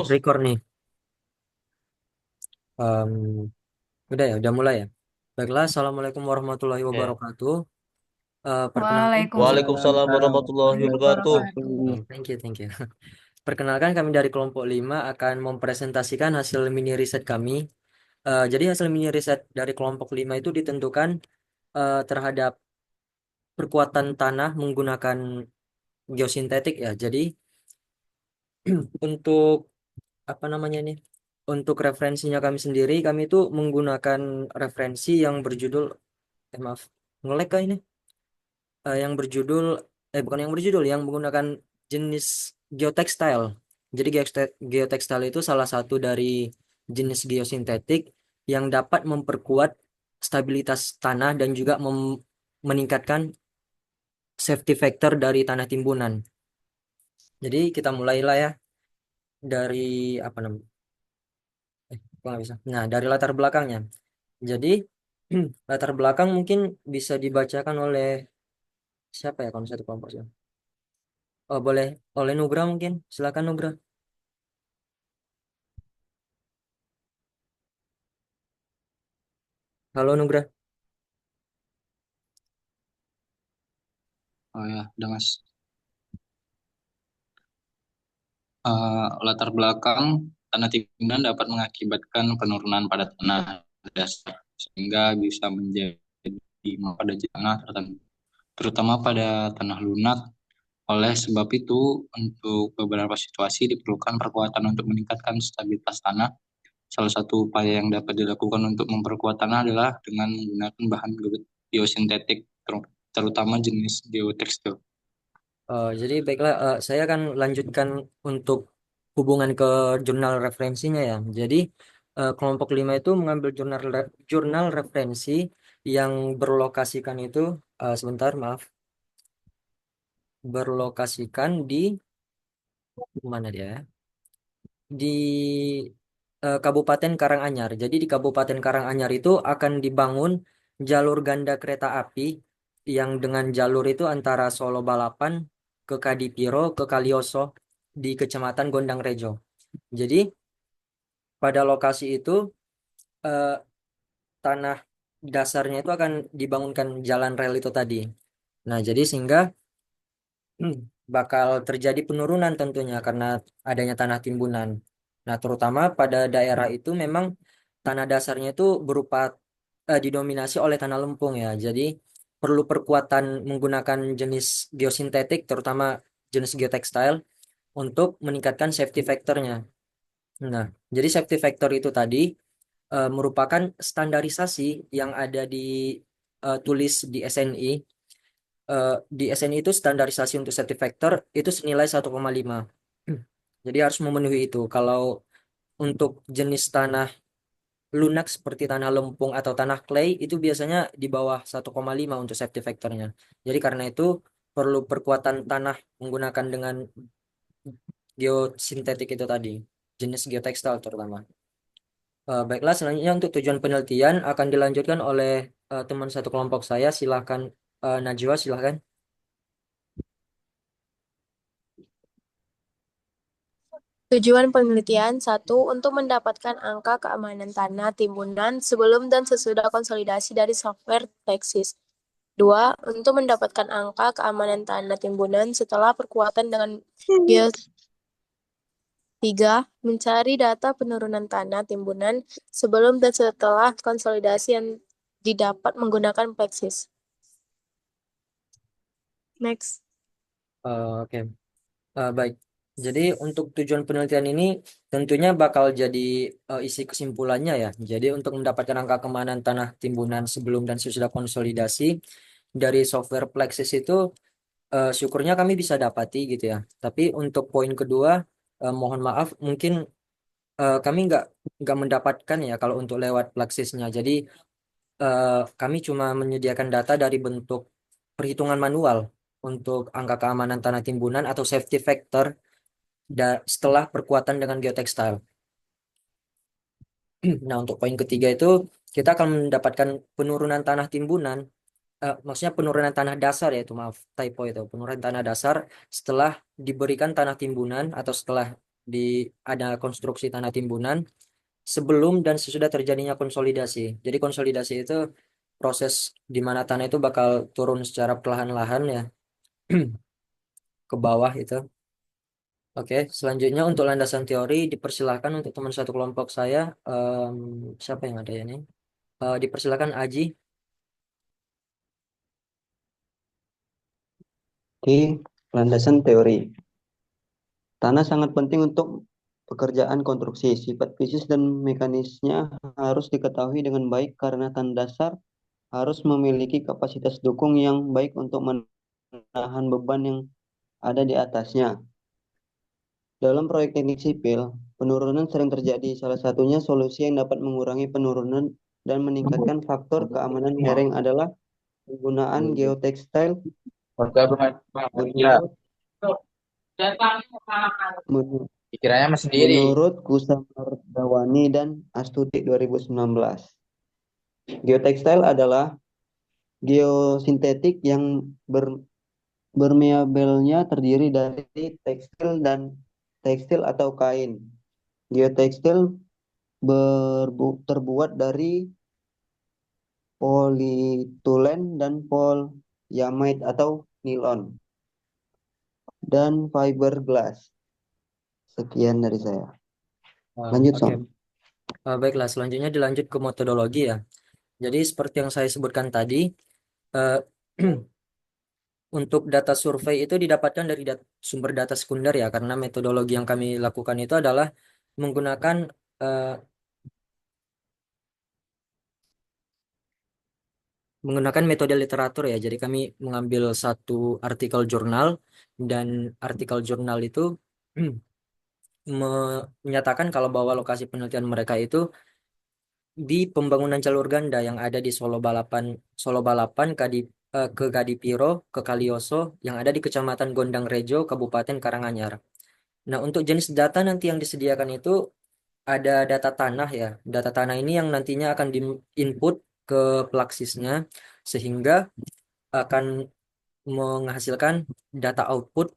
terus. Record nih. Em, udah ya, udah mulai ya. Baiklah, Assalamualaikum warahmatullahi Ya. wabarakatuh. Perkenalkan saya, Waalaikumsalam Waalaikumsalam warahmatullahi warahmatullahi wabarakatuh. wabarakatuh. thank you, thank you. Perkenalkan kami dari kelompok 5 akan mempresentasikan hasil mini riset kami. Jadi hasil mini riset dari kelompok 5 itu ditentukan terhadap perkuatan tanah menggunakan geosintetik ya. Jadi untuk apa namanya nih? Untuk referensinya kami sendiri, kami itu menggunakan referensi yang berjudul, maaf, nge-lag kah ini? Yang berjudul, bukan yang berjudul, yang menggunakan jenis geotextile. Jadi geotextile itu salah satu dari jenis geosintetik yang dapat memperkuat stabilitas tanah dan juga meningkatkan safety factor dari tanah timbunan. Jadi kita mulailah ya dari apa namanya? Kok nggak bisa. Nah, dari latar belakangnya. Jadi latar belakang mungkin bisa dibacakan oleh siapa ya kalau satu kelompok sih? Oh, boleh oleh Nugra mungkin. Silakan Nugra. Halo Nugra. Oh ya, udah Mas. Latar belakang tanah timbunan dapat mengakibatkan penurunan pada tanah dasar sehingga bisa menjadi pada tanah tertentu, terutama pada tanah lunak. Oleh sebab itu, untuk beberapa situasi diperlukan perkuatan untuk meningkatkan stabilitas tanah. Salah satu upaya yang dapat dilakukan untuk memperkuat tanah adalah dengan menggunakan bahan geosintetik, terutama jenis geotekstil. Jadi baiklah, saya akan lanjutkan untuk hubungan ke jurnal referensinya ya. Jadi kelompok 5 itu mengambil jurnal referensi yang berlokasikan itu, sebentar maaf, berlokasikan di mana dia ya? Di Kabupaten Karanganyar. Jadi di Kabupaten Karanganyar itu akan dibangun jalur ganda kereta api yang dengan jalur itu antara Solo Balapan ke Kadipiro ke Kalioso di Kecamatan Gondang Rejo. Jadi pada lokasi itu eh, tanah dasarnya itu akan dibangunkan jalan rel itu tadi. Nah, jadi sehingga bakal terjadi penurunan tentunya karena adanya tanah timbunan. Nah, terutama pada daerah itu memang tanah dasarnya itu berupa didominasi oleh tanah lempung ya. Jadi perlu perkuatan menggunakan jenis geosintetik terutama jenis geotextile untuk meningkatkan safety factornya. Nah, jadi safety factor itu tadi merupakan standarisasi yang ada di tulis di SNI. Di SNI itu standarisasi untuk safety factor itu senilai 1,5. Jadi harus memenuhi itu. Kalau untuk jenis tanah lunak seperti tanah lempung atau tanah clay itu biasanya di bawah 1,5 untuk safety factornya. Jadi karena itu perlu perkuatan tanah menggunakan dengan geosintetik itu tadi, jenis geotextile terutama. Baiklah, selanjutnya untuk tujuan penelitian akan dilanjutkan oleh teman satu kelompok saya. Silahkan Najwa, silahkan. Tujuan penelitian satu untuk mendapatkan angka keamanan tanah timbunan sebelum dan sesudah konsolidasi dari software Texas. Dua, untuk mendapatkan angka keamanan tanah timbunan setelah perkuatan dengan Geo. Tiga, mencari data penurunan tanah timbunan sebelum dan setelah konsolidasi yang didapat menggunakan Plexis. Next. Oke. Baik. Jadi untuk tujuan penelitian ini tentunya bakal jadi isi kesimpulannya ya. Jadi untuk mendapatkan angka keamanan tanah timbunan sebelum dan sesudah konsolidasi dari software Plexis itu syukurnya kami bisa dapati gitu ya. Tapi untuk poin kedua, mohon maaf mungkin kami nggak mendapatkan ya kalau untuk lewat Plexisnya. Jadi kami cuma menyediakan data dari bentuk perhitungan manual untuk angka keamanan tanah timbunan atau safety factor setelah perkuatan dengan geotextile. Nah, untuk poin ketiga itu kita akan mendapatkan penurunan tanah timbunan, maksudnya penurunan tanah dasar ya itu maaf typo itu penurunan tanah dasar setelah diberikan tanah timbunan atau setelah di ada konstruksi tanah timbunan sebelum dan sesudah terjadinya konsolidasi. Jadi konsolidasi itu proses di mana tanah itu bakal turun secara perlahan-lahan ya ke bawah itu. Oke, selanjutnya untuk landasan teori dipersilahkan untuk teman satu kelompok saya. Siapa yang ada ya ini? Dipersilahkan Aji. Oke, landasan teori. Tanah sangat penting untuk pekerjaan konstruksi. Sifat fisik dan mekanisnya harus diketahui dengan baik karena tanah dasar harus memiliki kapasitas dukung yang baik untuk menahan beban yang ada di atasnya. Dalam proyek teknik sipil, penurunan sering terjadi. Salah satunya solusi yang dapat mengurangi penurunan dan meningkatkan faktor keamanan lereng adalah penggunaan geotextile menurut menurut Pikirannya mah sendiri. menurut Kusamardawani dan Astuti 2019. Geotextile adalah geosintetik yang bermeabelnya terdiri dari tekstil atau kain. Geotekstil terbuat dari polietulen dan polyamide atau nilon dan fiberglass. Sekian dari saya. Lanjut, Oke. Som. Baiklah, selanjutnya dilanjut ke metodologi ya. Jadi seperti yang saya sebutkan tadi, eh, untuk data survei itu didapatkan dari sumber data sekunder ya, karena metodologi yang kami lakukan itu adalah menggunakan eh, metode literatur ya. Jadi kami mengambil satu artikel jurnal dan artikel jurnal itu menyatakan kalau bahwa lokasi penelitian mereka itu di pembangunan jalur ganda yang ada di Solo Balapan, ke Gadipiro, ke Kalioso yang ada di Kecamatan Gondang Rejo, Kabupaten Karanganyar. Nah, untuk jenis data nanti yang disediakan itu ada data tanah ya. Data tanah ini yang nantinya akan diinput ke Plaxisnya sehingga akan menghasilkan data output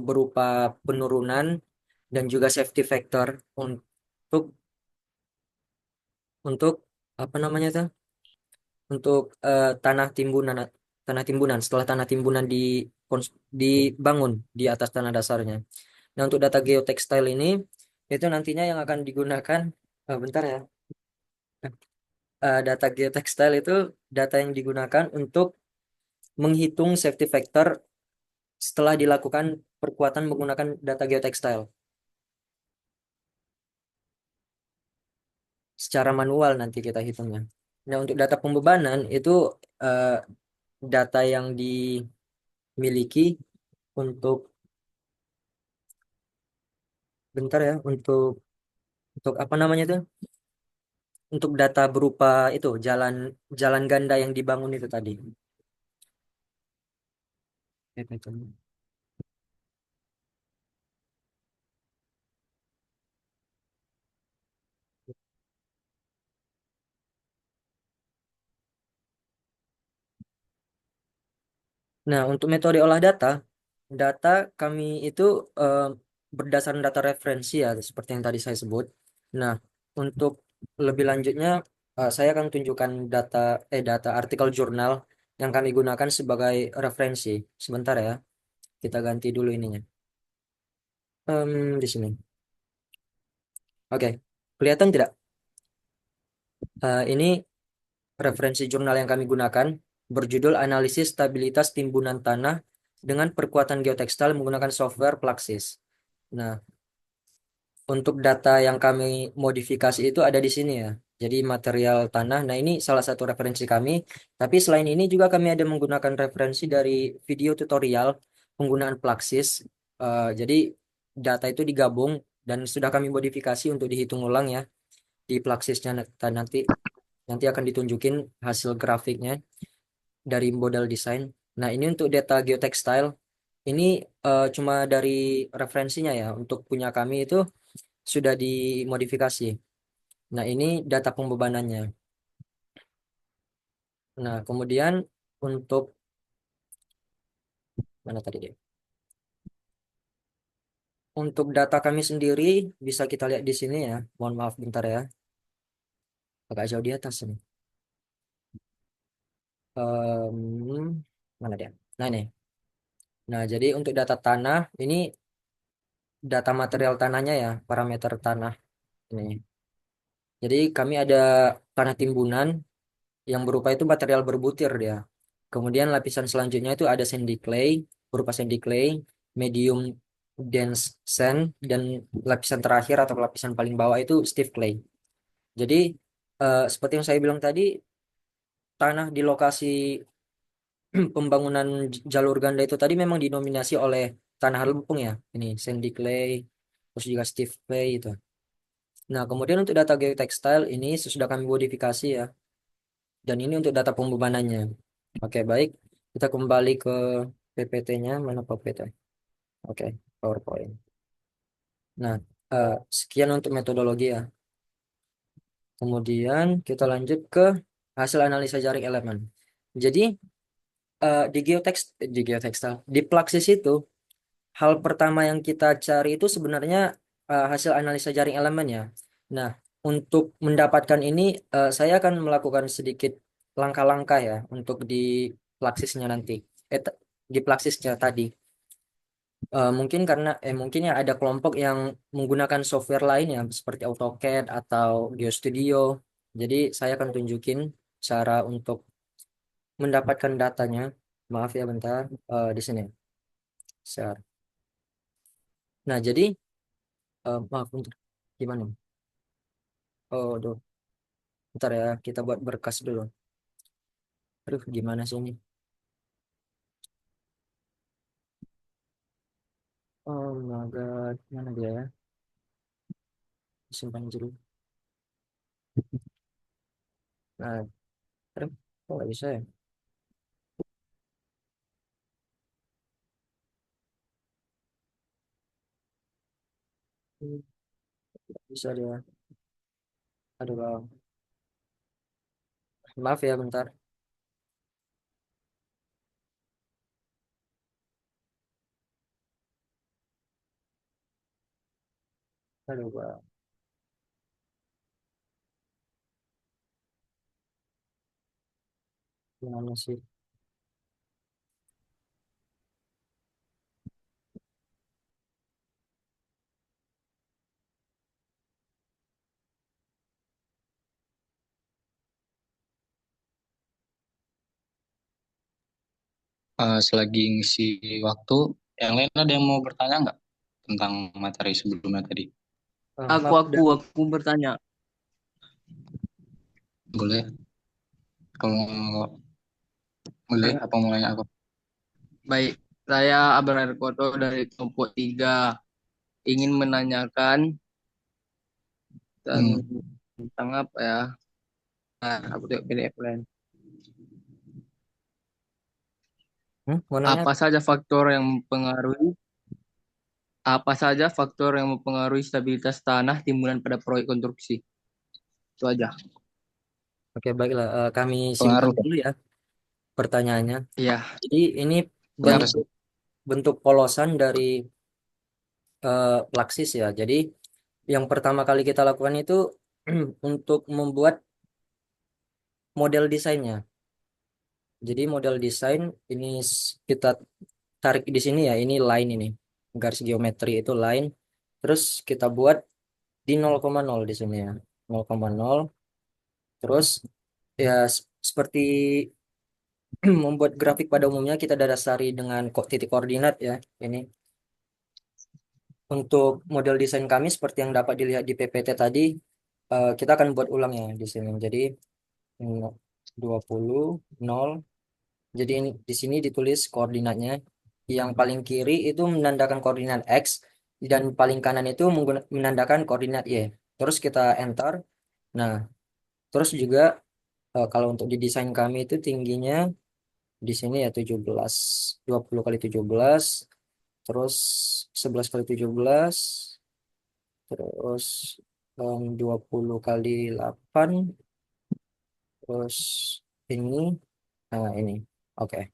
berupa penurunan dan juga safety factor untuk untuk apa namanya tuh? Untuk tanah timbunan setelah tanah timbunan dibangun di atas tanah dasarnya. Nah, untuk data geotextile ini itu nantinya yang akan digunakan bentar ya. Data geotextile itu data yang digunakan untuk menghitung safety factor setelah dilakukan perkuatan menggunakan data geotextile secara manual nanti kita hitungnya. Nah, untuk data pembebanan itu eh, data yang dimiliki untuk bentar ya untuk apa namanya tuh? Untuk data berupa itu jalan jalan ganda yang dibangun itu tadi. Nah, untuk metode olah data, data kami itu eh, berdasarkan data referensi ya, seperti yang tadi saya sebut. Nah, untuk lebih lanjutnya, saya akan tunjukkan data artikel jurnal yang kami gunakan sebagai referensi. Sebentar ya, kita ganti dulu ininya. Di sini. Oke, kelihatan tidak? Ini referensi jurnal yang kami gunakan berjudul Analisis Stabilitas Timbunan Tanah dengan Perkuatan Geotekstil menggunakan software Plaxis. Nah, untuk data yang kami modifikasi itu ada di sini ya. Jadi material tanah. Nah, ini salah satu referensi kami. Tapi selain ini juga kami ada menggunakan referensi dari video tutorial penggunaan Plaxis. Jadi data itu digabung dan sudah kami modifikasi untuk dihitung ulang ya di Plaxisnya nanti nanti akan ditunjukin hasil grafiknya dari model desain. Nah, ini untuk data geotextile. Ini cuma dari referensinya ya. Untuk punya kami itu sudah dimodifikasi. Nah, ini data pembebanannya. Nah, kemudian untuk mana tadi dia? Untuk data kami sendiri bisa kita lihat di sini ya. Mohon maaf bentar ya. Agak jauh di atas ini. Mana dia? Nah ini. Nah, jadi untuk data tanah ini data material tanahnya ya, parameter tanah ini. Jadi kami ada tanah timbunan yang berupa itu material berbutir dia. Kemudian lapisan selanjutnya itu ada sandy clay, berupa sandy clay, medium dense sand, dan lapisan terakhir atau lapisan paling bawah itu stiff clay. Jadi seperti yang saya bilang tadi, tanah di lokasi pembangunan jalur ganda itu tadi memang dinominasi oleh tanah lempung ya. Ini sandy clay, terus juga stiff clay itu. Nah, kemudian untuk data geotextile ini sudah kami modifikasi ya. Dan ini untuk data pembebanannya. Oke, baik. Kita kembali ke PPT-nya. Mana PPT? Oke, PowerPoint. Nah, sekian untuk metodologi ya. Kemudian kita lanjut ke hasil analisa jaring elemen. Jadi, di geotextile, di Plaxis itu, hal pertama yang kita cari itu sebenarnya hasil analisa jaring elemen ya. Nah, untuk mendapatkan ini, saya akan melakukan sedikit langkah-langkah ya untuk di Plaxisnya nanti. Di Plaxisnya tadi. Mungkin ya ada kelompok yang menggunakan software lain ya seperti AutoCAD atau GeoStudio. Jadi saya akan tunjukin cara untuk mendapatkan datanya. Maaf ya bentar, di sini. Share. Nah, jadi maaf untuk gimana? Oh, aduh. Bentar ya, kita buat berkas dulu. Aduh, gimana sih ini? Oh my God, mana dia ya? Simpan dulu. Nah, aduh, kok nggak bisa ya? Hmm, nggak bisa dia. Aduh, Bang. Maaf ya, bentar. Aduh, Bang. Gimana sih? Selagi ngisi waktu, yang lain ada yang mau bertanya nggak tentang materi sebelumnya tadi? Maaf, Aku bertanya. Boleh? Kalau boleh, apa mau nanya apa? Baik, saya Abraham Koto dari kelompok 3 ingin menanyakan Hmm. tentang apa ya? Nah, aku tengok PDF lain. mau nanya? Apa saja faktor yang mempengaruhi apa saja faktor yang mempengaruhi stabilitas tanah timbunan pada proyek konstruksi? Itu aja. Oke, baiklah. Kami simpan Pengaruh ya? dulu ya pertanyaannya. Iya, Jadi ini Pengaruh. bentuk bentuk polosan dari Plaxis ya. Jadi yang pertama kali kita lakukan itu untuk membuat model desainnya. Jadi model desain ini kita tarik di sini ya. Ini line ini. Garis geometri itu line. Terus kita buat di 0,0 di sini ya. 0,0. Terus ya seperti membuat grafik pada umumnya kita dasari dengan titik koordinat ya. Ini untuk model desain kami seperti yang dapat dilihat di PPT tadi, kita akan buat ulang ya di sini. Jadi 20 0. Jadi ini di sini ditulis koordinatnya. Yang paling kiri itu menandakan koordinat X dan paling kanan itu menandakan koordinat Y. Terus kita enter. Nah, terus juga kalau untuk di desain kami itu tingginya di sini ya 17, 20 kali 17, terus 11 kali 17, terus 20 kali 8, terus ini, nah ini, oke.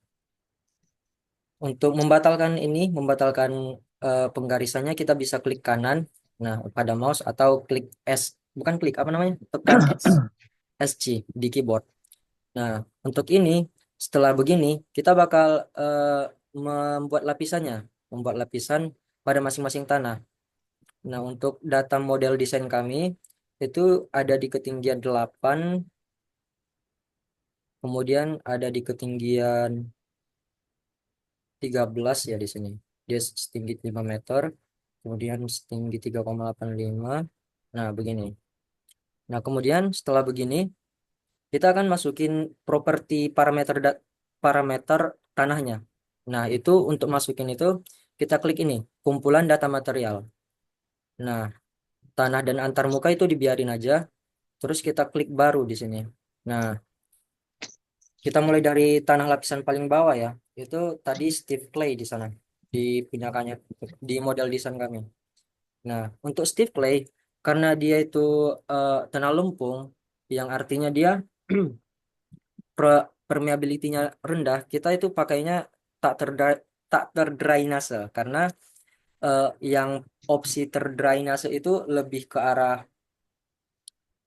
Untuk membatalkan ini, membatalkan penggarisannya kita bisa klik kanan, nah pada mouse atau klik S, bukan klik apa namanya, tekan SC di keyboard. Nah, untuk ini setelah begini kita bakal membuat lapisannya, membuat lapisan pada masing-masing tanah. Nah, untuk data model desain kami itu ada di ketinggian 8, kemudian ada di ketinggian 13 ya di sini. Dia setinggi 5 meter, kemudian setinggi 3,85. Nah, begini. Nah, kemudian setelah begini, kita akan masukin properti parameter tanahnya. Nah, itu untuk masukin itu kita klik ini, kumpulan data material. Nah, tanah dan antarmuka itu dibiarin aja, terus kita klik baru di sini. Nah, kita mulai dari tanah lapisan paling bawah ya. Itu tadi Steve Clay di sana, di punyakannya, di model desain kami. Nah, untuk Steve Clay, karena dia itu tanah lempung, yang artinya dia permeability-nya rendah, kita itu pakainya tak tak terdrainase karena eh, yang opsi terdrainase itu lebih ke arah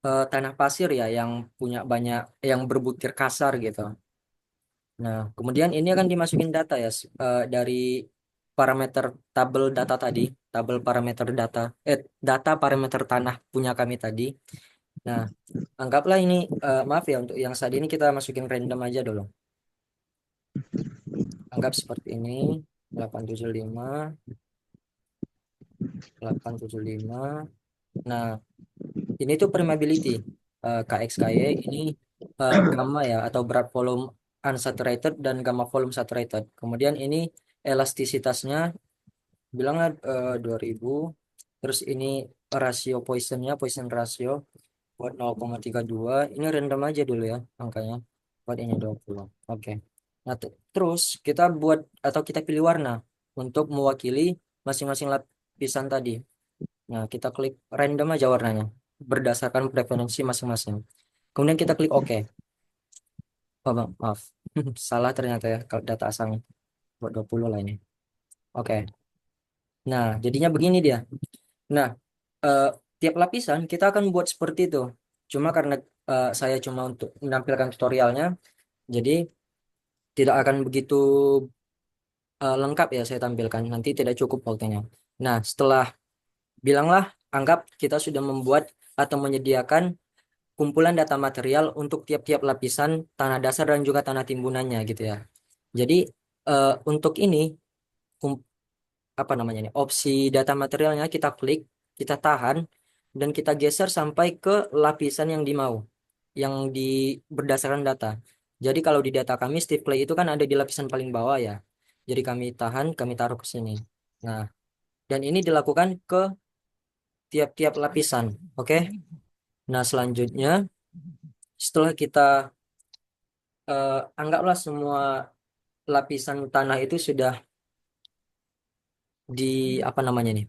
tanah pasir ya yang punya banyak yang berbutir kasar gitu. Nah, kemudian ini akan dimasukin data ya dari parameter tabel data tadi, tabel parameter data parameter tanah punya kami tadi. Nah, anggaplah ini maaf ya untuk yang saat ini kita masukin random aja dulu. Anggap seperti ini 875 875. Nah, ini tuh permeability KXKY ini gamma ya atau berat volume unsaturated dan gamma volume saturated. Kemudian ini elastisitasnya bilanglah 2000. Terus ini rasio Poisson ratio buat 0,32. Ini random aja dulu ya angkanya. Buat ini 20. Oke. Nah, terus kita buat atau kita pilih warna untuk mewakili masing-masing lapisan tadi. Nah, kita klik random aja warnanya berdasarkan preferensi masing-masing. Kemudian kita klik OK. Oh, bang, maaf. Salah ternyata ya kalau data asalnya. Buat 20 lah ini. Oke. Nah, jadinya begini dia. Nah, eh, tiap lapisan kita akan buat seperti itu. Cuma karena saya cuma untuk menampilkan tutorialnya, jadi tidak akan begitu lengkap ya saya tampilkan. Nanti tidak cukup waktunya. Nah, setelah bilanglah, anggap kita sudah membuat atau menyediakan kumpulan data material untuk tiap-tiap lapisan tanah dasar dan juga tanah timbunannya gitu ya. Jadi untuk ini kum- apa namanya nih opsi data materialnya kita klik, kita tahan dan kita geser sampai ke lapisan yang dimau, yang di berdasarkan data. Jadi kalau di data kami Steve Clay itu kan ada di lapisan paling bawah ya. Jadi kami tahan, kami taruh ke sini. Nah, dan ini dilakukan ke tiap-tiap lapisan. Oke. Nah, selanjutnya setelah kita anggaplah semua lapisan tanah itu sudah di apa namanya nih?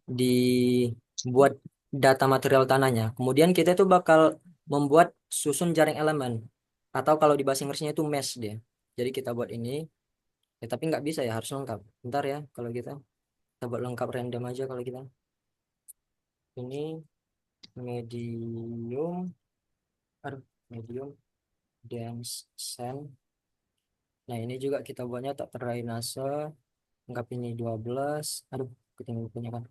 Dibuat data material tanahnya. Kemudian kita itu bakal membuat susun jaring elemen atau kalau di bahasa Inggrisnya itu mesh dia. Jadi kita buat ini, ya, tapi nggak bisa ya harus lengkap. Bentar ya kalau kita buat lengkap random aja kalau kita. Ini medium, aduh, medium dense sand. Nah ini juga kita buatnya tak terdrainase. Anggap ini 12. Aduh, ketinggalan punya kan.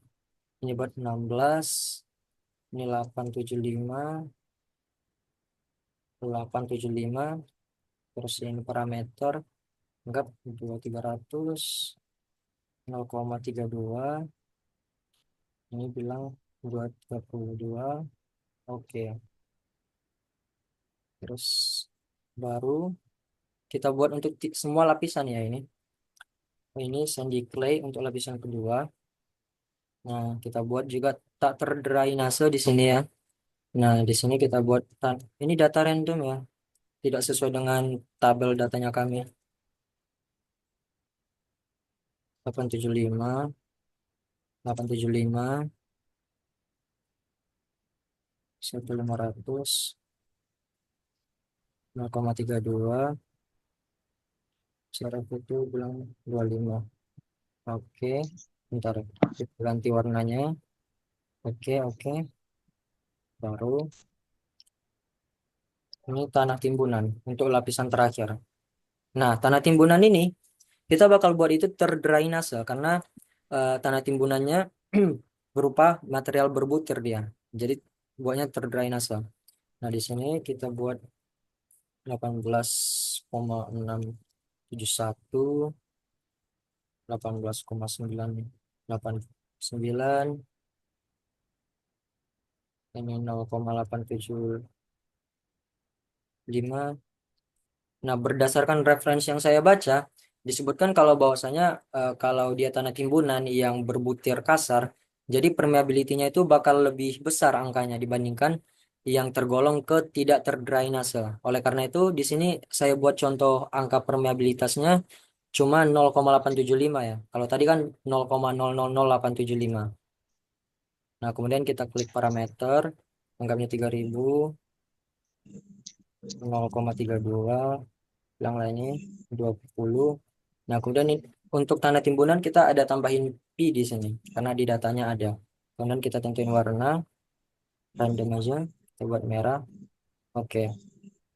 Ini buat 16. Ini 875. 875. Terus ini parameter anggap 2300, 0,32. Ini bilang 232. Oke. Terus baru kita buat untuk semua lapisan ya ini. Ini sandy clay untuk lapisan kedua. Nah, kita buat juga tak terdrainase di sini ya. Nah, di sini kita buat ini data random ya, tidak sesuai dengan tabel datanya kami. 875, 875, 1500, 0,32, secara itu bilang 25. Oke. Bentar, kita ganti warnanya. Oke, oke. Baru ini tanah timbunan untuk lapisan terakhir. Nah, tanah timbunan ini kita bakal buat itu terdrainase karena tanah timbunannya berupa material berbutir dia. Jadi buatnya terdrainase. Nah, di sini kita buat 18,671, 18,989, ini 0,875. Nah, berdasarkan referensi yang saya baca, disebutkan kalau bahwasanya kalau dia tanah timbunan yang berbutir kasar, jadi permeability-nya itu bakal lebih besar angkanya dibandingkan yang tergolong ke tidak terdrainase. Oleh karena itu, di sini saya buat contoh angka permeabilitasnya cuma 0,875 ya. Kalau tadi kan 0,000875. Nah, kemudian kita klik parameter, anggapnya 3000, 0,32, yang lainnya 20. Nah, kemudian untuk tanah timbunan kita ada tambahin P di sini karena di datanya ada. Kemudian kita tentuin warna, random aja, kita buat merah. Oke.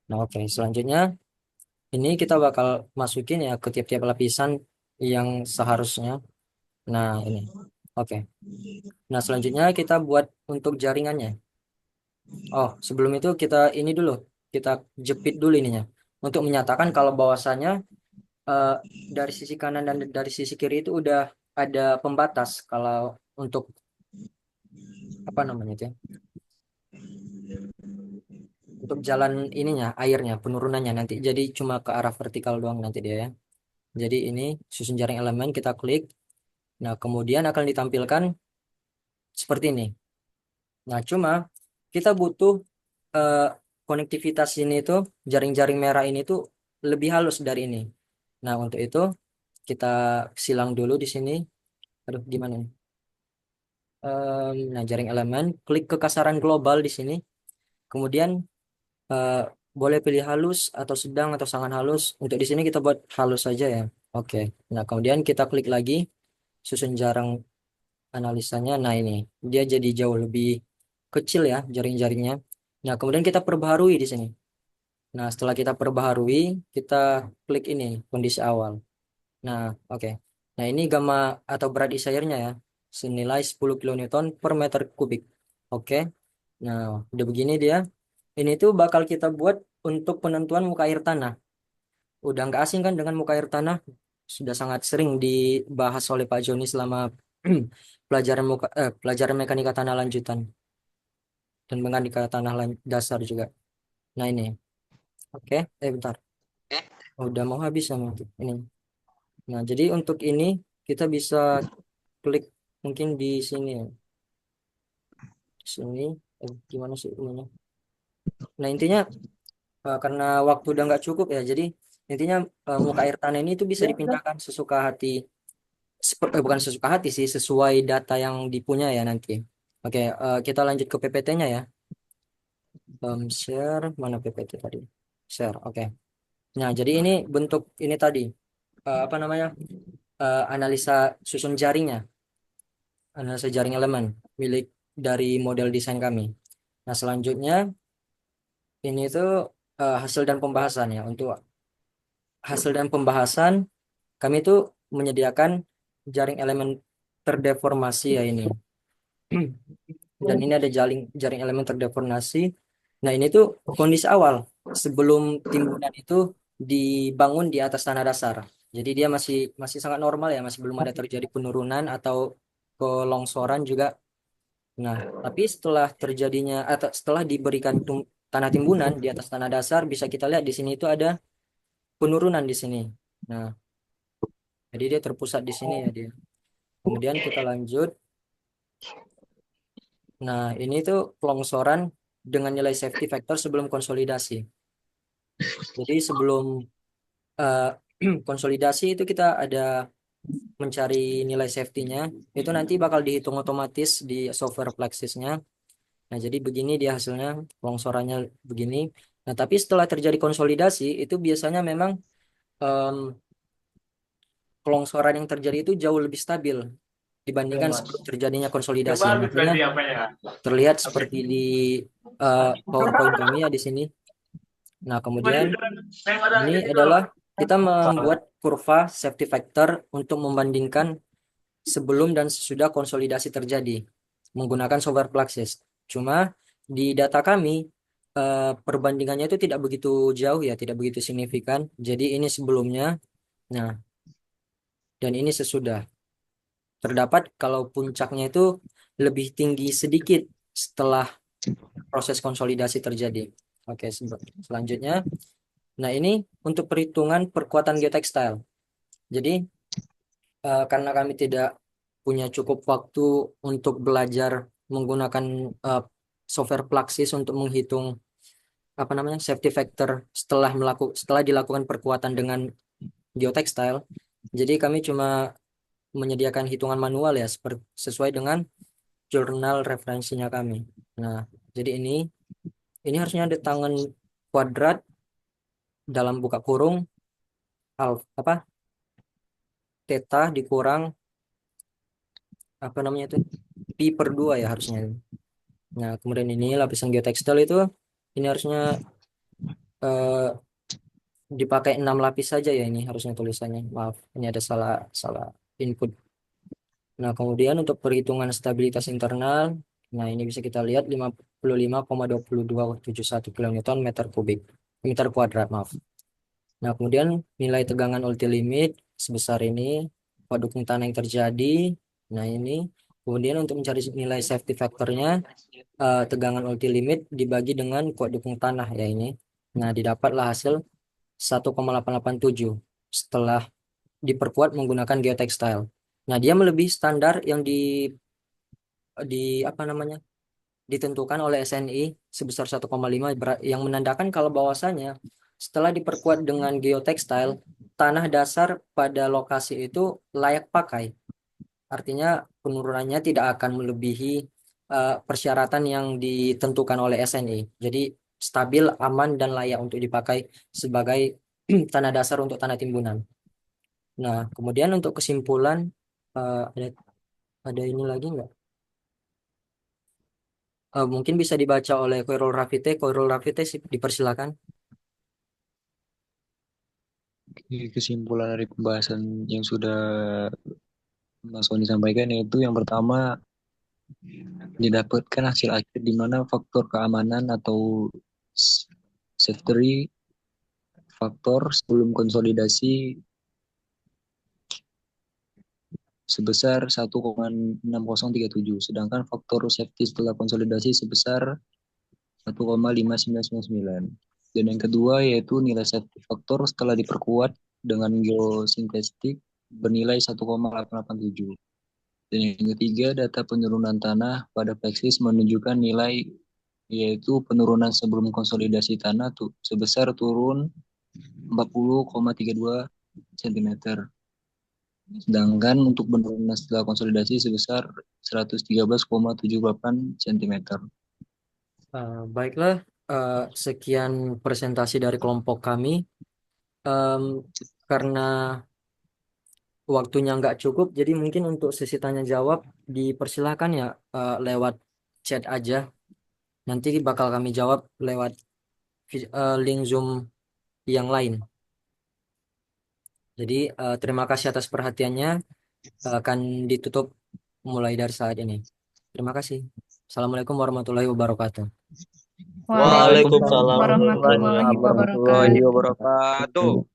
Nah, oke. Selanjutnya ini kita bakal masukin ya ke tiap-tiap lapisan yang seharusnya. Nah, ini. Oke. Nah, selanjutnya kita buat untuk jaringannya. Oh, sebelum itu kita ini dulu, kita jepit dulu ininya untuk menyatakan kalau bahwasanya eh, dari sisi kanan dan dari sisi kiri itu udah ada pembatas kalau untuk apa namanya itu ya, untuk jalan ininya airnya penurunannya nanti jadi cuma ke arah vertikal doang nanti dia ya. Jadi ini susun jaring elemen kita klik. Nah, kemudian akan ditampilkan seperti ini. Nah, cuma kita butuh eh, konektivitas ini tuh jaring-jaring merah ini tuh lebih halus dari ini. Nah, untuk itu kita silang dulu di sini. Aduh, gimana nih? Nah, jaring elemen, klik kekasaran global di sini. Kemudian eh, boleh pilih halus atau sedang atau sangat halus. Untuk di sini kita buat halus saja ya. Oke. Nah, kemudian kita klik lagi susun jarang analisanya. Nah, ini dia jadi jauh lebih kecil ya jaring-jaringnya. Nah, kemudian kita perbaharui di sini. Nah, setelah kita perbaharui, kita klik ini kondisi awal. Nah, oke. Nah, ini gamma atau berat isairnya ya. Senilai 10 kilonewton per meter kubik. Oke. Nah, udah begini dia. Ini tuh bakal kita buat untuk penentuan muka air tanah. Udah nggak asing kan dengan muka air tanah? Sudah sangat sering dibahas oleh Pak Joni selama pelajaran mekanika tanah lanjutan dan mekanika tanah dasar juga. Nah, ini. Oke. Bentar. Udah mau habis sama ini. Nah, jadi untuk ini kita bisa klik mungkin di sini ya. Di sini gimana sih ininya? Nah, intinya karena waktu udah nggak cukup ya, jadi intinya muka air tanah ini itu bisa dipindahkan sesuka hati, bukan sesuka hati sih, sesuai data yang dipunya ya nanti. Oke, kita lanjut ke PPT-nya ya. Share mana PPT tadi? Share, oke. Nah, jadi ini bentuk ini tadi apa namanya analisa susun jaringnya, analisa jaring elemen milik dari model desain kami. Nah, selanjutnya ini tuh hasil dan pembahasan ya. Untuk hasil dan pembahasan kami itu menyediakan jaring elemen terdeformasi ya ini. Dan ini ada jaring elemen terdeformasi. Nah, ini tuh kondisi awal sebelum timbunan itu dibangun di atas tanah dasar. Jadi dia masih masih sangat normal ya, masih belum ada terjadi penurunan atau kelongsoran juga. Nah, tapi setelah terjadinya atau setelah diberikan tanah timbunan di atas tanah dasar, bisa kita lihat di sini itu ada penurunan di sini. Nah, jadi dia terpusat di sini ya dia. Kemudian kita lanjut. Nah, ini tuh pelongsoran dengan nilai safety factor sebelum konsolidasi. Jadi sebelum eh, konsolidasi itu kita ada mencari nilai safety-nya. Itu nanti bakal dihitung otomatis di software Plexisnya. Nah, jadi begini dia hasilnya, longsorannya begini. Nah, tapi setelah terjadi konsolidasi, itu biasanya memang em, kelongsoran yang terjadi itu jauh lebih stabil. dibandingkan sebelum terjadinya konsolidasi. Makanya terlihat seperti di PowerPoint kami ya di sini. Nah, kemudian ini adalah kita membuat kurva safety factor untuk membandingkan sebelum dan sesudah konsolidasi terjadi menggunakan software Plaxis. Cuma di data kami perbandingannya itu tidak begitu jauh ya, tidak begitu signifikan. Jadi ini sebelumnya, nah, dan ini sesudah. Terdapat kalau puncaknya itu lebih tinggi sedikit setelah proses konsolidasi terjadi. Oke, selanjutnya. Nah, ini untuk perhitungan perkuatan geotekstil. Jadi, karena kami tidak punya cukup waktu untuk belajar menggunakan software Plaxis untuk menghitung apa namanya safety factor setelah dilakukan perkuatan dengan geotekstil. Jadi kami cuma menyediakan hitungan manual ya sesuai dengan jurnal referensinya kami. Nah, jadi ini harusnya ada tangan kuadrat dalam buka kurung theta dikurang apa namanya itu pi per 2 ya harusnya. Nah, kemudian ini lapisan geotekstil itu ini harusnya eh, dipakai 6 lapis saja ya, ini harusnya tulisannya. Maaf, ini ada salah salah input. Nah, kemudian untuk perhitungan stabilitas internal, nah ini bisa kita lihat 55,2271 kN meter kubik, meter kuadrat, maaf. Nah, kemudian nilai tegangan ultilimit sebesar ini, kuat dukung tanah yang terjadi. Nah, ini. Kemudian untuk mencari nilai safety factornya, tegangan ultilimit dibagi dengan kuat dukung tanah ya ini. Nah, didapatlah hasil 1,887 setelah diperkuat menggunakan geotekstil. Nah, dia melebihi standar yang di apa namanya ditentukan oleh SNI sebesar 1,5 yang menandakan kalau bahwasanya setelah diperkuat dengan geotekstil, tanah dasar pada lokasi itu layak pakai. Artinya penurunannya tidak akan melebihi persyaratan yang ditentukan oleh SNI. Jadi stabil, aman, dan layak untuk dipakai sebagai tanah dasar untuk tanah timbunan. Nah, kemudian untuk kesimpulan, ada ini lagi nggak? Mungkin bisa dibaca oleh Koirul Rafite. Koirul Rafite dipersilakan. Kesimpulan dari pembahasan yang sudah Mas Sony sampaikan yaitu yang pertama, didapatkan hasil akhir di mana faktor keamanan atau safety faktor sebelum konsolidasi sebesar 1,6037, sedangkan faktor safety setelah konsolidasi sebesar 1,5999. Dan yang kedua yaitu nilai safety faktor setelah diperkuat dengan geosintetik bernilai 1,887. Dan yang ketiga, data penurunan tanah pada Plexis menunjukkan nilai yaitu penurunan sebelum konsolidasi tanah sebesar turun 40,32 cm. Sedangkan untuk penurunan setelah konsolidasi sebesar 113,78 cm. Baiklah, sekian presentasi dari kelompok kami. Karena waktunya nggak cukup, jadi mungkin untuk sesi tanya jawab dipersilakan ya lewat chat aja. Nanti bakal kami jawab lewat link Zoom yang lain. Jadi terima kasih atas perhatiannya. Akan ditutup mulai dari saat ini. Terima kasih. Assalamualaikum warahmatullahi wabarakatuh. Waalaikumsalam warahmatullahi warahmatullahi wabarakatuh. wabarakatuh.